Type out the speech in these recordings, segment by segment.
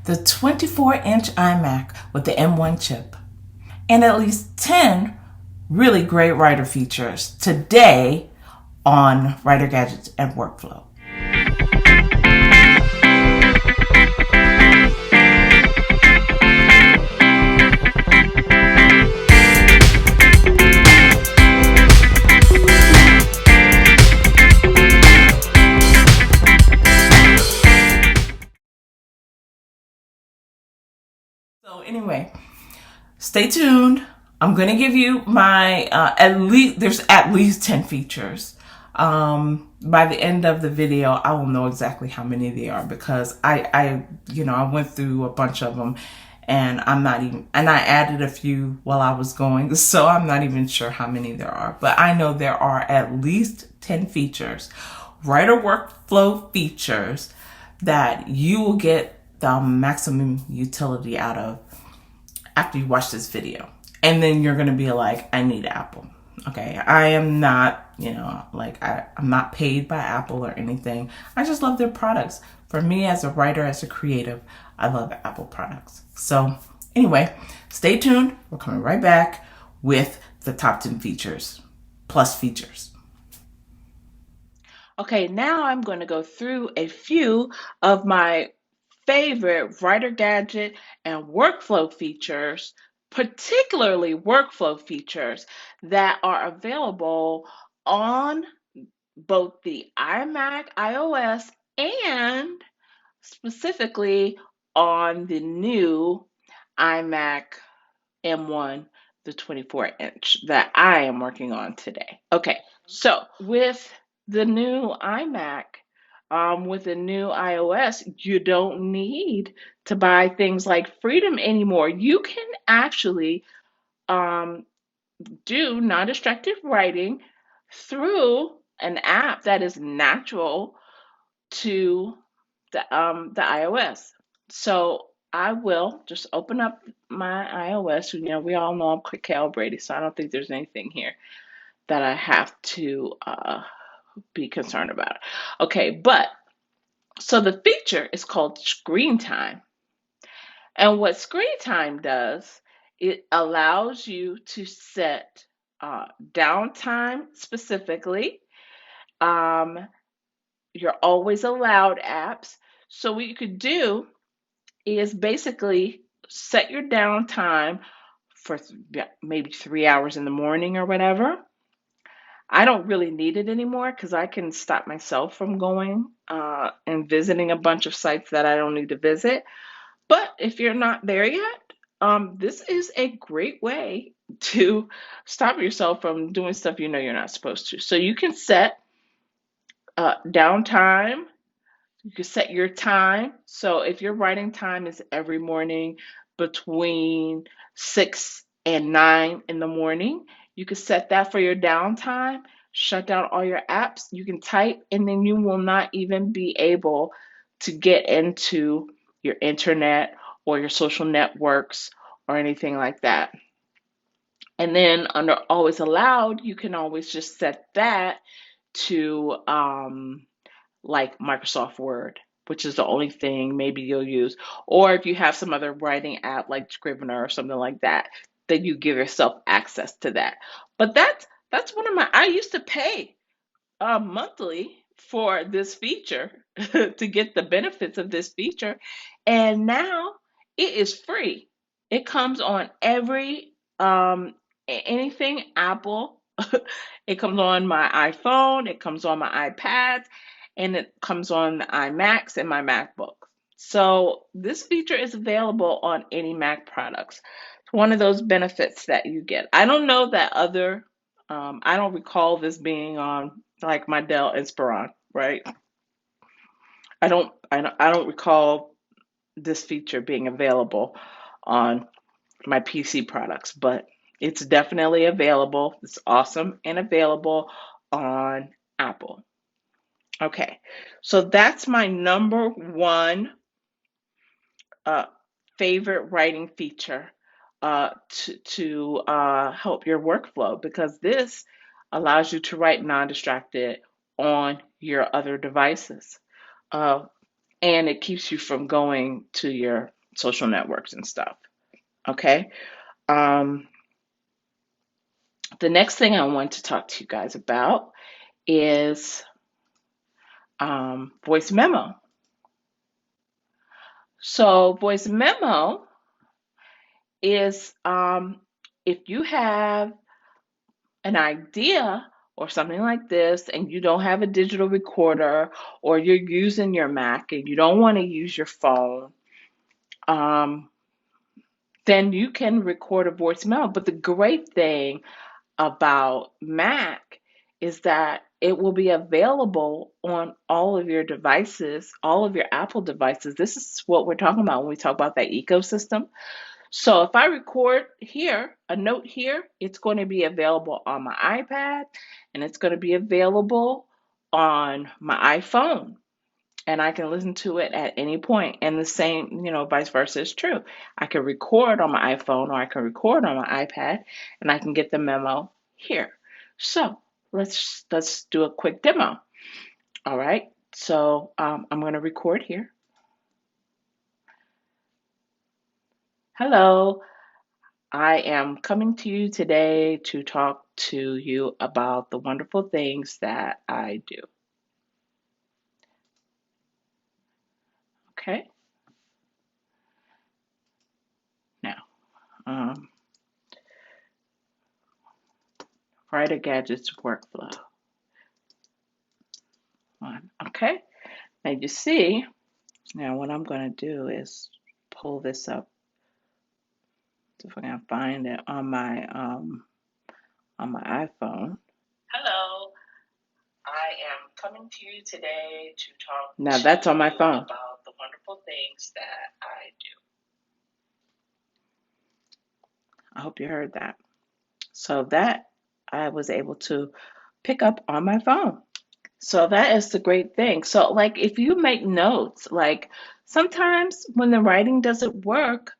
the 24-inch iMac with the M1 chip, and at least 10 really great writer features today on Writer Gadgets and Workflow. So anyway, stay tuned. I'm going to give you my, there's at least 10 features. By the end of the video, I will know exactly how many they are because I went through a bunch of them and I added a few while I was going. So I'm not even sure how many there are, but I know there are at least 10 features, writer workflow features that you will get the maximum utility out of after you watch this video. And then you're going to be like, I need Apple. Okay. I am not, I'm not paid by Apple or anything. I just love their products. For me as a writer, as a creative, I love Apple products. So anyway, stay tuned. We're coming right back with the top 10 features plus features. Okay, now I'm going to go through a few of my favorite writer gadget and workflow features, particularly workflow features that are available on both the iMac, iOS, and specifically on the new iMac M1, the 24-inch that I am working on today. Okay, so with the new iMac, with the new iOS, you don't need to buy things like Freedom anymore. You can actually do non-distracted writing through an app that is natural to the iOS. So I will just open up my iOS. You know, we all know I'm quick Brady, so I don't think there's anything here that I have to be concerned about. Okay, but so the feature is called Screen Time. And what Screen Time does, it allows you to set downtime specifically. You're always allowed apps. So what you could do is basically set your downtime for maybe 3 hours in the morning or whatever. I don't really need it anymore because I can stop myself from going and visiting a bunch of sites that I don't need to visit. But if you're not there yet, this is a great way to stop yourself from doing stuff you know you're not supposed to. So you can set downtime. You can set your time. So if your writing time is every morning between 6 and 9 in the morning, you can set that for your downtime. Shut down all your apps. You can type, and then you will not even be able to get into your internet or your social networks or anything like that. And then under always allowed, you can always just set that to like Microsoft Word, which is the only thing maybe you'll use. Or if you have some other writing app like Scrivener or something like that, then you give yourself access to that. But that's one of my, I used to pay monthly for this feature to get the benefits of this feature. And now it is free. It comes on every anything Apple. It comes on my iPhone, it comes on my iPads, and it comes on the iMacs and my MacBook. So this feature is available on any Mac products. It's one of those benefits that you get. I don't know that other, I don't recall this being on like my Dell Inspiron, right? I don't recall this feature being available on my PC products, but it's definitely available. It's awesome and available on Apple. Okay, so that's my number one favorite writing feature to help your workflow, because this allows you to write non-distracted on your other devices. And it keeps you from going to your social networks and stuff. Okay. Um, the next thing I want to talk to you guys about is voice memo. So, voice memo is if you have an idea or something like this and you don't have a digital recorder or you're using your Mac and you don't want to use your phone, um, then you can record a voice memo. But the great thing about Mac is that it will be available on all of your devices, all of your Apple devices. This is what we're talking about when we talk about that ecosystem. So if I record here, a note here, it's going to be available on my iPad and it's going to be available on my iPhone. And I can listen to it at any point. And the same, vice versa is true. I can record on my iPhone or I can record on my iPad and I can get the memo here. So let's do a quick demo. All right. So I'm going to record here. Hello. I am coming to you today to talk to you about the wonderful things that I do. Okay. Now, Writer Gadgets workflow. Okay. Now you see, now what I'm going to do is pull this up. See if I can find it on my iPhone. Hello, I am coming to you today to talk. Now that's on my phone. About the wonderful things that I do. I hope you heard that. So that I was able to pick up on my phone. So that is the great thing. So like if you make notes, like sometimes when the writing doesn't work,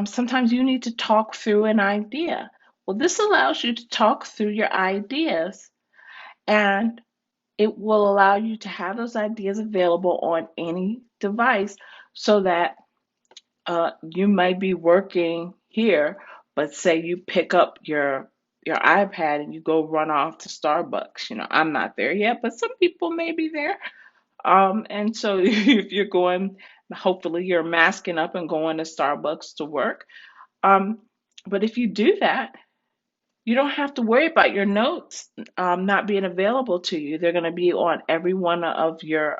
sometimes you need to talk through an idea. Well, this allows you to talk through your ideas and it will allow you to have those ideas available on any device so that you might be working here, but say you pick up your iPad and you go run off to Starbucks. I'm not there yet, but some people may be there. And so if you're going, hopefully you're masking up and going to Starbucks to work. Um, but if you do that, you don't have to worry about your notes not being available to you. They're going to be on every one of your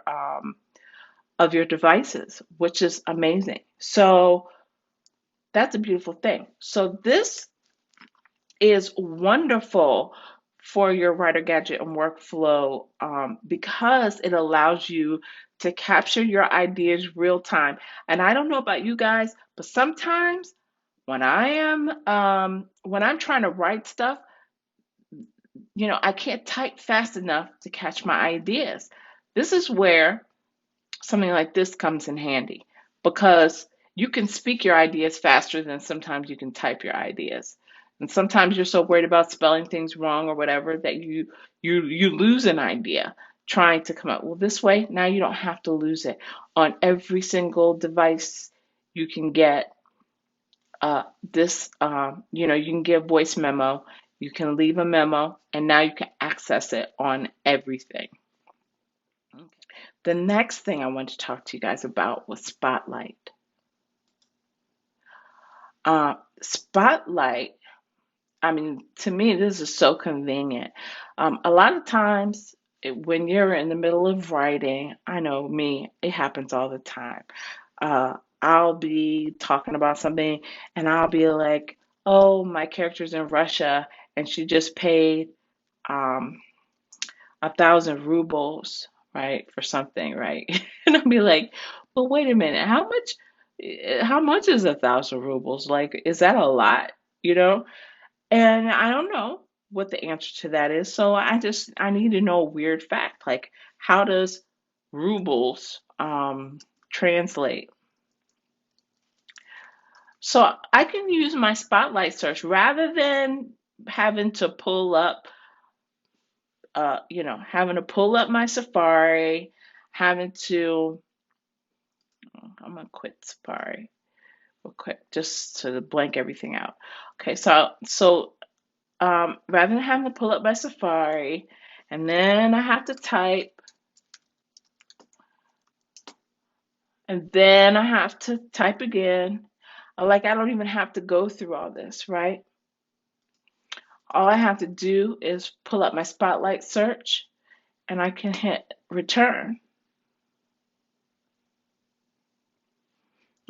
devices, which is amazing. So that's a beautiful thing. So this is wonderful for your writer gadget and workflow because it allows you to capture your ideas real time. And I don't know about you guys, but sometimes when I'm trying to write stuff, I can't type fast enough to catch my ideas. This is where something like this comes in handy because you can speak your ideas faster than sometimes you can type your ideas. And sometimes you're so worried about spelling things wrong or whatever that you lose an idea trying to come up. Well, this way, now you don't have to lose it. On every single device, you can get you can get a voice memo, you can leave a memo, and now you can access it on everything. The next thing I want to talk to you guys about was Spotlight. Spotlight, I mean, to me, this is so convenient. A lot of times, when you're in the middle of writing, I know me, it happens all the time. Uh, I'll be talking about something and I'll be like, oh, my character's in Russia and she just paid um, 1,000 rubles, right, for something, right? And I'll be like, well, wait a minute, how much is 1,000 rubles? Like, is that a lot? You know? And I don't know what the answer to that is. So I need to know a weird fact, like how does rubles translate? So I can use my Spotlight search rather than having to pull up having to pull up my Safari, having to I'm gonna quit Safari. real quick, just to blank everything out. Okay, rather than having to pull up my Safari, and then I have to type, and then I have to type again. Like, I don't even have to go through all this, right? All I have to do is pull up my Spotlight search, and I can hit return.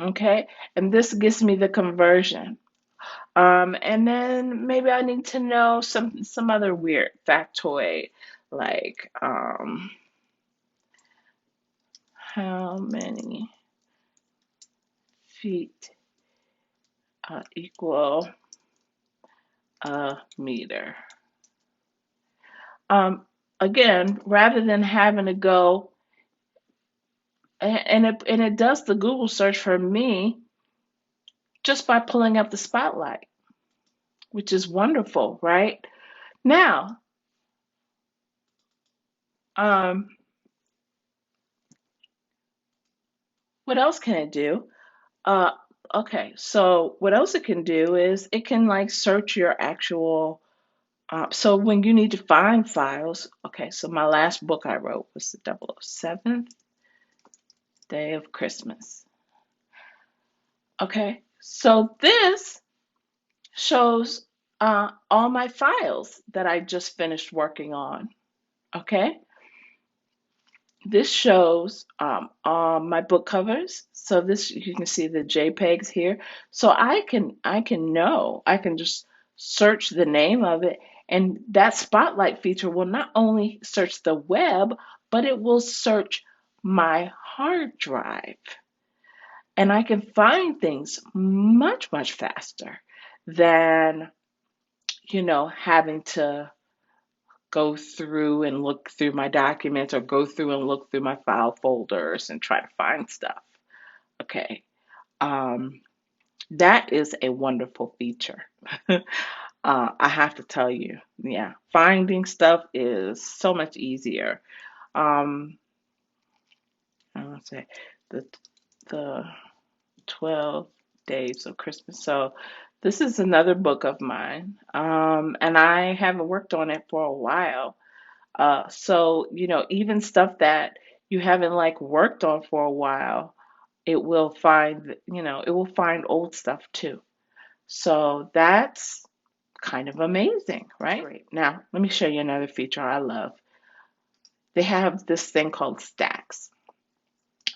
Okay, and this gives me the conversion. And then maybe I need to know some other weird factoid, like how many feet equal a meter. Um, Again, rather than having to go and it does the Google search for me just by pulling up the Spotlight, which is wonderful, right? Now, um, what else can it do? Uh, okay, so what else it can do is it can like search your actual. So when you need to find files, okay, so my last book I wrote was the 007th Day of Christmas. Okay, so this shows all my files that I just finished working on. Okay, this shows all my book covers. So this, you can see the JPEGs here. So I can just search the name of it, and that Spotlight feature will not only search the web, but it will search my hard drive. And I can find things much, much faster than, having to go through and look through my documents or go through and look through my file folders and try to find stuff. Okay. Um, that is a wonderful feature. I have to tell you, yeah, finding stuff is so much easier. Um, I want to say the the 12 Days of Christmas. So this is another book of mine, and I haven't worked on it for a while. So, even stuff that you haven't like worked on for a while, it will find old stuff too. So that's kind of amazing, right? Great. Now, let me show you another feature I love. They have this thing called stacks.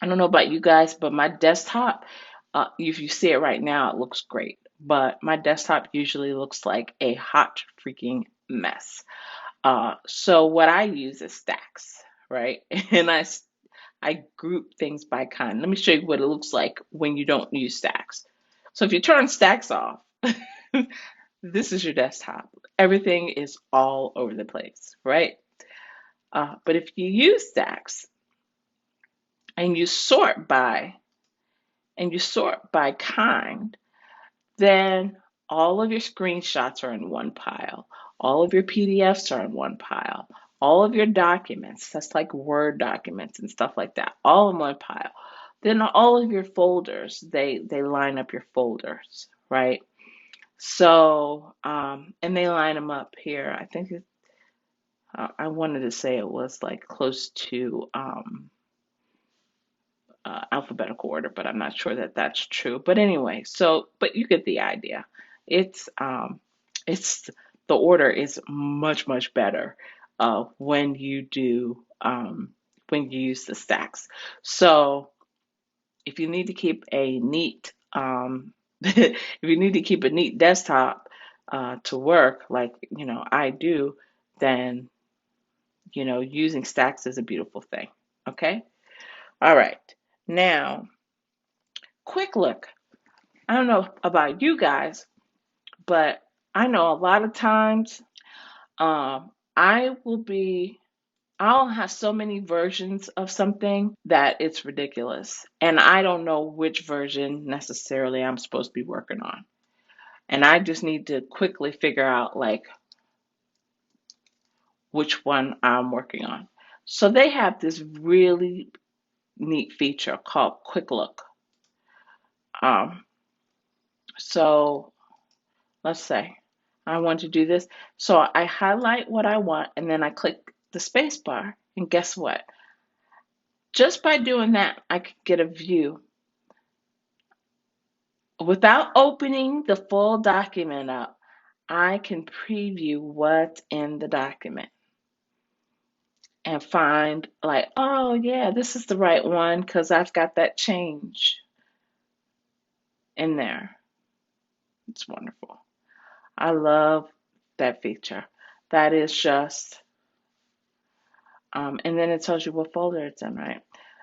I don't know about you guys, but my desktop, if you see it right now, it looks great. But my desktop usually looks like a hot freaking mess. So what I use is stacks, right? And I group things by kind. Let me show you what it looks like when you don't use stacks. So if you turn stacks off, this is your desktop. Everything is all over the place, right? But if you use stacks and you sort by kind, then all of your screenshots are in one pile. All of your PDFs are in one pile. All of your documents, that's like Word documents and stuff like that, all in one pile. Then all of your folders, they line up your folders, right? So, and they line them up here. I think I wanted to say it was like close to alphabetical order, but I'm not sure that that's true. But anyway, but you get the idea. It's it's the order is much much better when you when you use the stacks. So if you need to keep a neat if you need to keep a neat desktop to work like I do, then using stacks is a beautiful thing. Okay. All right. Now, quick look. I don't know about you guys, but I know a lot of times um, I will be, I'll have so many versions of something that it's ridiculous. And I don't know which version necessarily I'm supposed to be working on. And I just need to quickly figure out like which one I'm working on. So they have this really neat feature called Quick Look. Um, So let's say I want to do this. So I highlight what I want and then I click the space bar. And guess what? Just by doing that, I could get a view without opening the full document up. I can preview what's in the document and find, like, oh, yeah, this is the right one because I've got that change in there. It's wonderful. I love that feature. That is just, and then it tells you what folder it's in, right?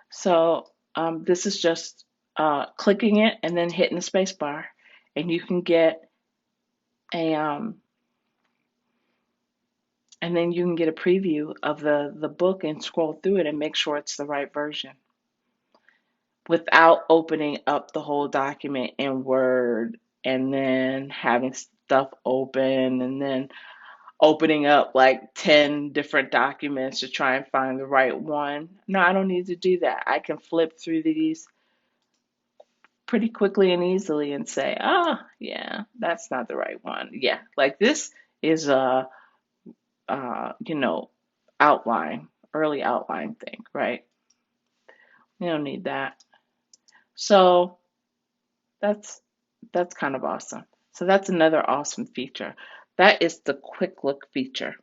So this is just clicking it and then hitting the space bar, and you can get a and then you can get a preview of the book and scroll through it and make sure it's the right version without opening up the whole document in Word and then having stuff open and then opening up like 10 different documents to try and find the right one. No, I don't need to do that. I can flip through these pretty quickly and easily and say, ah, yeah, that's not the right one. Yeah, like this is a, you know, outline, early outline thing, right? You don't need that. So that's that's kind of awesome. So that's another awesome feature. That is the quick look feature.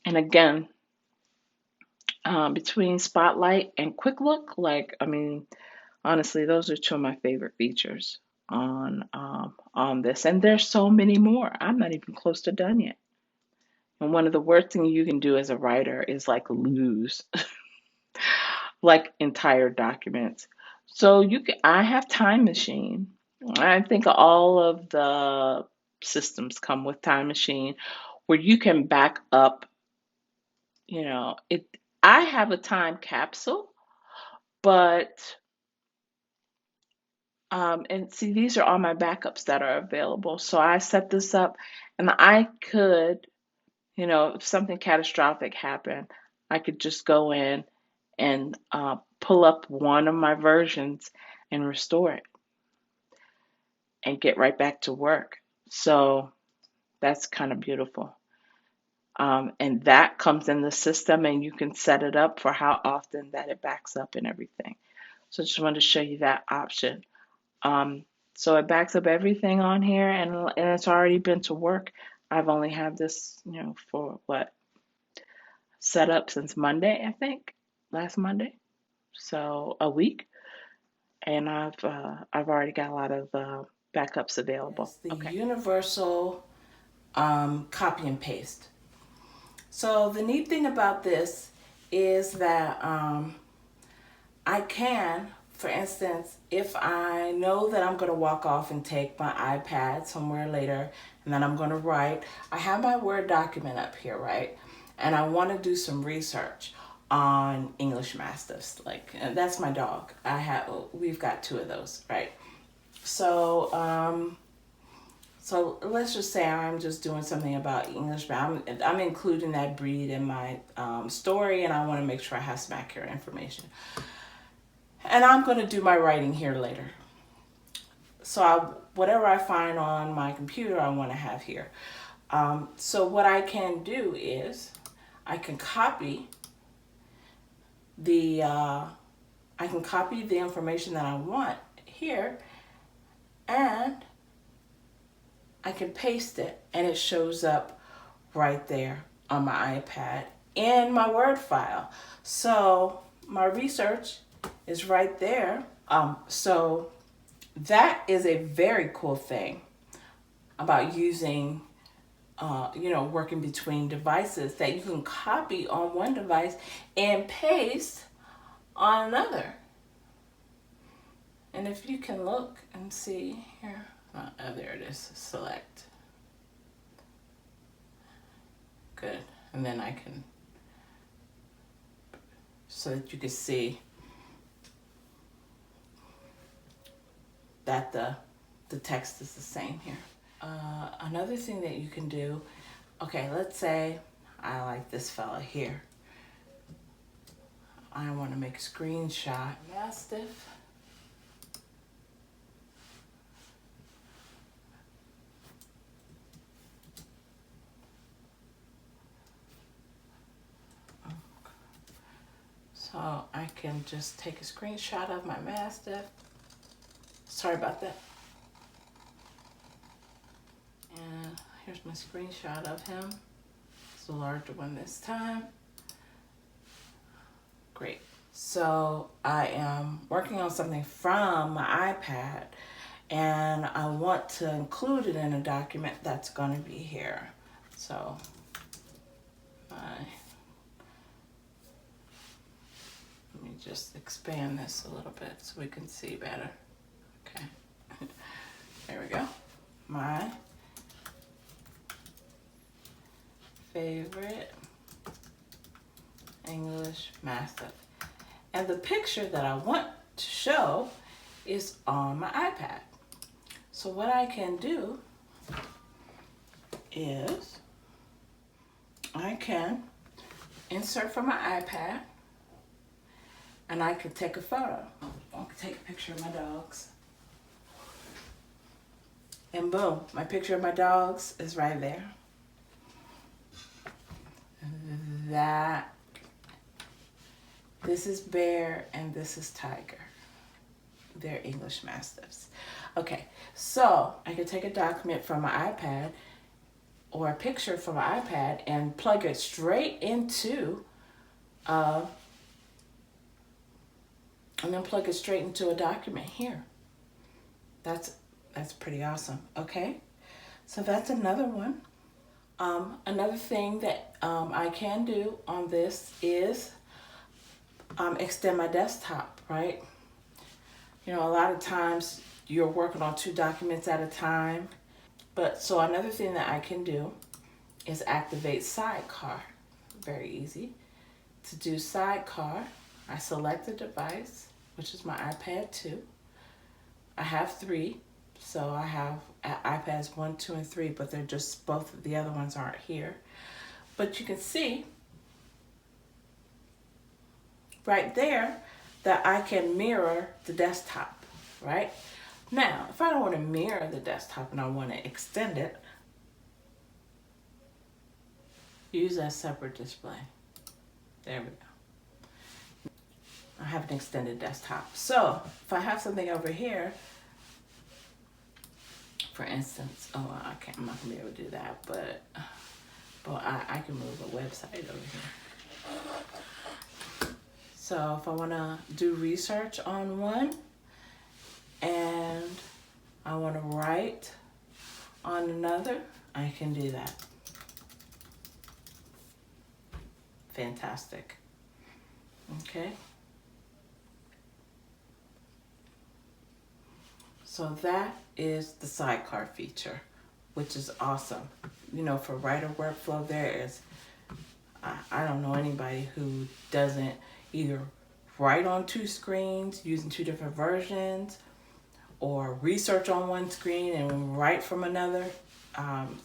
And again, between Spotlight and Quick Look, like, I mean, honestly, those are two of my favorite features on this. And there's so many more. I'm not even close to done yet. And one of the worst things you can do as a writer is like lose like entire documents. So you can, I have Time Machine. I think all of the systems come with Time Machine where you can back up, you know, it I have a time capsule, but and see, these are all my backups that are available. So I set this up and I could, you know, if something catastrophic happened, I could just go in and pull up one of my versions and restore it and get right back to work. So that's kind of beautiful. And that comes in the system, and you can set it up for how often that it backs up and everything. So I just wanted to show you that option. Um, so it backs up everything on here, and it's already been to work. I've only had this, you know, for what, set up since Monday, I think, last Monday. So a week, and I've already got a lot of backups available. Yes, the Okay. universal copy and paste. So the neat thing about this is that I can, for instance, if I know that I'm going to walk off and take my iPad somewhere later and then I'm going to write, I have my Word document up here, right? And I want to do some research on English Mastiffs. Like, that's my dog. We've got two of those, right? So, so let's just say I'm just doing something about English, but I'm including that breed in my story, and I want to make sure I have some accurate information. And I'm going to do my writing here later. So whatever I find on my computer, I want to have here. So what I can do is I can copy the information that I want here, and I can paste it, and it shows up right there on my iPad in my Word file. So my research is right there. So that is a very cool thing about using, working between devices, that you can copy on one device and paste on another. And if you can look and see here, there it is, select. Good. And then I can, so that you can see that the text is the same here. Another thing that you can do, okay, let's say I like this fella here. I want to make a screenshot. Mastiff. can just take a screenshot of my Mastiff. Sorry about that. And here's my screenshot of him. It's a larger one this time. Great. So I am working on something from my iPad, and I want to include it in a document that's going to be here. So let me just expand this a little bit so we can see better. Okay. There we go. My favorite English Mastiff. And the picture that I want to show is on my iPad. So what I can do is I can insert from my iPad, and I can take a photo. I can take a picture of my dogs. And boom, my picture of my dogs is right there. This is Bear and this is Tiger. They're English Mastiffs. Okay, so I can take a document from my iPad or a picture from my iPad and plug it straight into and then plug it straight into a document here. That's pretty awesome. Okay, so that's another one. Another thing that I can do on this is extend my desktop, right? You know, a lot of times you're working on 2 documents at a time. But so another thing that I can do is activate Sidecar. Very easy. To do Sidecar, I select the device, which is my iPad 2. I have 3. So I have iPads 1, 2, and 3, but they're just both the other ones aren't here. But you can see right there that I can mirror the desktop, right? Now, if I don't want to mirror the desktop and I want to extend it, use a separate display. There we go. I have an extended desktop. So if I have something over here, for instance, I'm not gonna be able to do that, but I can move a website over here. So if I want to do research on one and I want to write on another, I can do that. Fantastic. Okay. So that is the Sidecar feature, which is awesome. You know, for writer workflow, there is, I don't know anybody who doesn't either write on 2 screens using 2 different versions, or research on one screen and write from another.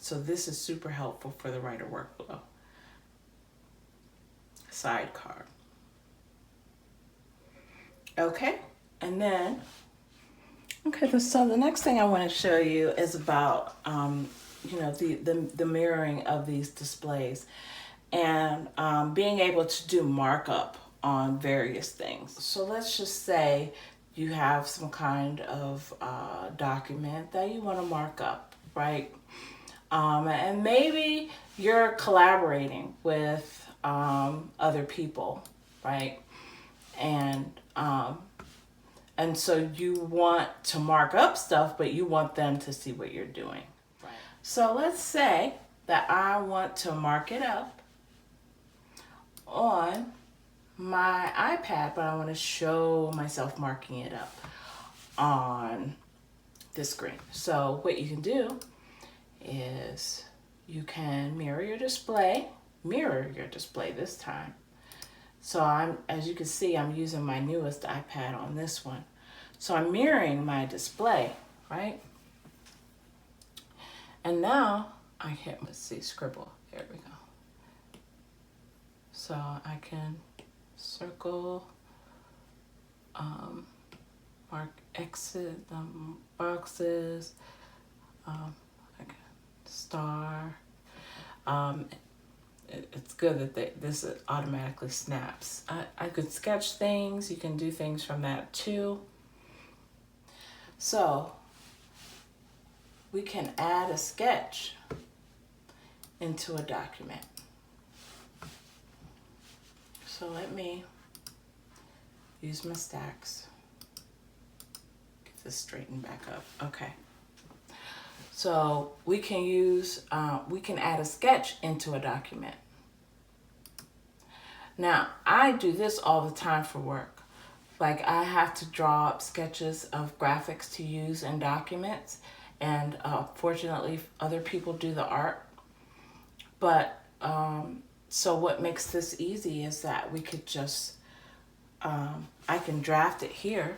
So this is super helpful for the writer workflow. Sidecar. Okay, and then, okay, so the next thing I want to show you is about, you know, the mirroring of these displays and being able to do markup on various things. So let's just say you have some kind of document that you want to mark up, right? And maybe you're collaborating with other people, right? And so you want to mark up stuff, but you want them to see what you're doing. Right. So let's say that I want to mark it up on my iPad, but I want to show myself marking it up on the screen. So what you can do is you can mirror your display this time. So as you can see, I'm using my newest iPad on this one. So I'm mirroring my display, right? And now I can, let's see, scribble, there we go. So I can circle, mark exit boxes, I can star, it's good that this automatically snaps. I could sketch things. You can do things from that too. So we can add a sketch into a document. So let me use my stacks. Get this straightened back up. Okay. So we can add a sketch into a document. Now, I do this all the time for work. Like, I have to draw up sketches of graphics to use in documents, and fortunately, other people do the art. But so what makes this easy is that we could just, I can draft it here.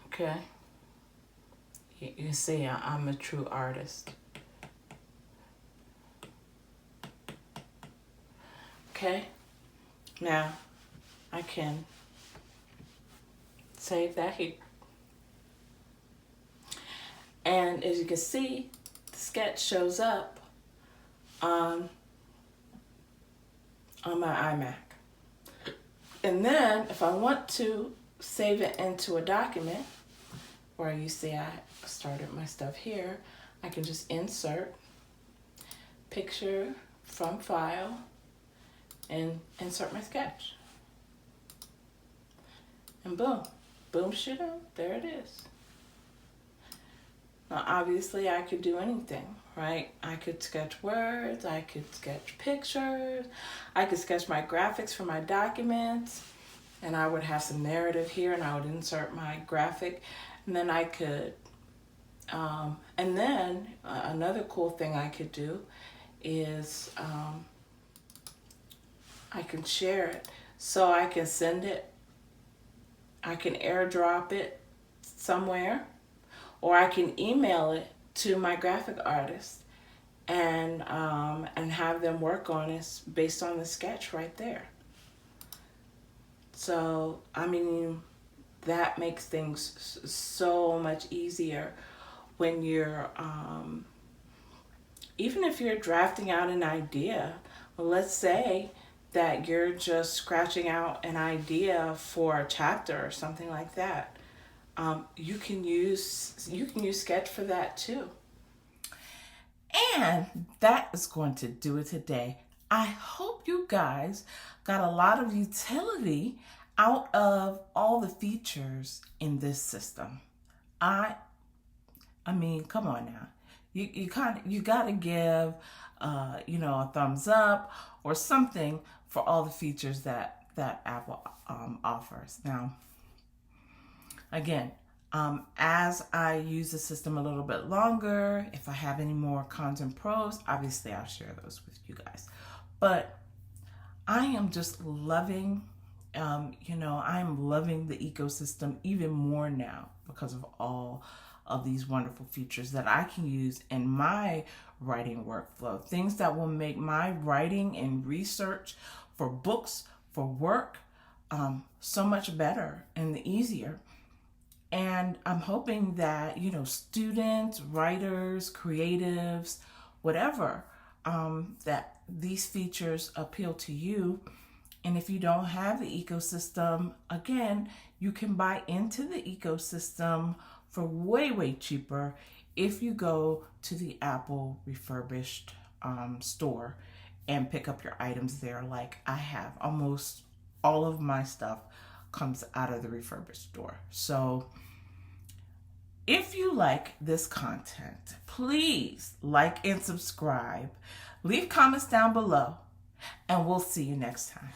Okay. You see, I'm a true artist. Okay. Now, I can save that here. And as you can see, the sketch shows up on my iMac. And then if I want to save it into a document, where you see I started my stuff here, I can just insert picture from file and insert my sketch. And boom, boom, shitto, there it is. Now obviously I could do anything, right? I could sketch words, I could sketch pictures, I could sketch my graphics for my documents, and I would have some narrative here and I would insert my graphic. And then I could, another cool thing I could do is I can share it. So I can send it, I can airdrop it somewhere, or I can email it to my graphic artist and have them work on it based on the sketch right there. So, I mean, that makes things so much easier when you're, even if you're drafting out an idea. Well, let's say that you're just scratching out an idea for a chapter or something like that. You can use Sketch for that too. And that is going to do it today. I hope you guys got a lot of utility out of all the features in this system. I mean, come on now. You got to give a thumbs up or something for all the features that Apple offers. Now, again, as I use the system a little bit longer, if I have any more cons and pros, obviously I'll share those with you guys. But I am just loving, I'm loving the ecosystem even more now because of all of these wonderful features that I can use in my writing workflow. Things that will make my writing and research for books, for work, so much better and easier. And I'm hoping that, students, writers, creatives, whatever, that these features appeal to you. And if you don't have the ecosystem, again, you can buy into the ecosystem for way, way cheaper if you go to the Apple refurbished store and pick up your items there like I have. Almost all of my stuff comes out of the refurbished store. So if you like this content, please like and subscribe. Leave comments down below, and we'll see you next time.